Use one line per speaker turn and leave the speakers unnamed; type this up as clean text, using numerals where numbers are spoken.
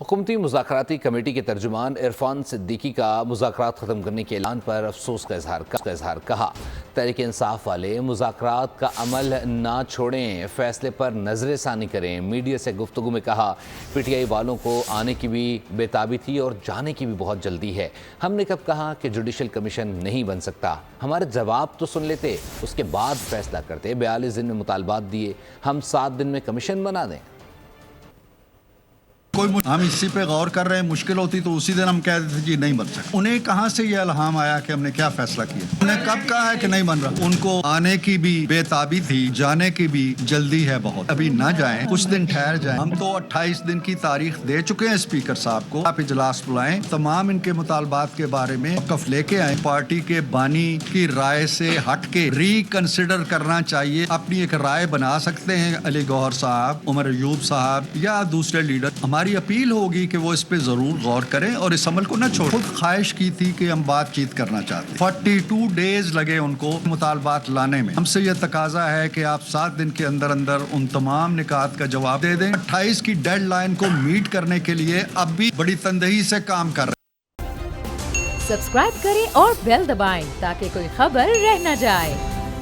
حکومتی مذاکراتی کمیٹی کے ترجمان عرفان صدیقی کا مذاکرات ختم کرنے کے اعلان پر افسوس کا اظہار کہا تحریک انصاف والے مذاکرات کا عمل نہ چھوڑیں، فیصلے پر نظر ثانی کریں۔ میڈیا سے گفتگو میں کہا پی ٹی آئی والوں کو آنے کی بھی بے تابی تھی اور جانے کی بھی بہت جلدی ہے۔ ہم نے کب کہا کہ جوڈیشل کمیشن نہیں بن سکتا؟ ہمارے جواب تو سن لیتے، اس کے بعد فیصلہ کرتے۔ 42 دن میں مطالبات دیے، ہم 7 دن میں کمیشن بنا دیں۔
ہم اسی پہ غور کر رہے ہیں، مشکل ہوتی تو اسی دن ہم کہہ دیتے جی نہیں بن سکتا۔ انہیں کہاں سے یہ الہام آیا کہ ہم نے کیا فیصلہ کیا؟ انہیں کب کہا ہے کہ نہیں بن رہا؟ ان کو آنے کی بھی بے تابی تھی، جانے کی بھی جلدی ہے بہت۔ ابھی نہ جائیں، کچھ دن ٹھہر جائیں۔ ہم تو 28 دن کی تاریخ دے چکے ہیں اسپیکر صاحب کو، آپ اجلاس بلائیں، تمام ان کے مطالبات کے بارے میں موقف لے کے آئیں۔ پارٹی کے بانی کی رائے سے ہٹ کے ری کنسیڈر کرنا چاہیے، اپنی ایک رائے بنا سکتے ہیں علی گوہر صاحب، عمر ایوب صاحب یا دوسرے لیڈر۔ ہماری اپیل ہوگی کہ وہ اس پہ ضرور غور کریں اور اس عمل کو نہ چھوڑیں۔ خود خواہش کی تھی کہ ہم بات چیت کرنا چاہتے ہیں، 42 ڈیز لگے ان کو مطالبات لانے میں۔ ہم سے یہ تقاضا ہے کہ آپ 7 دن کے اندر اندر ان تمام نکات کا جواب دے دیں۔ 28 کی ڈیڈ لائن کو میٹ کرنے کے لیے اب بھی بڑی تندہی سے کام کر رہے ہیں۔
سبسکرائب کریں اور بیل دبائیں تاکہ کوئی خبر رہ نہ جائے۔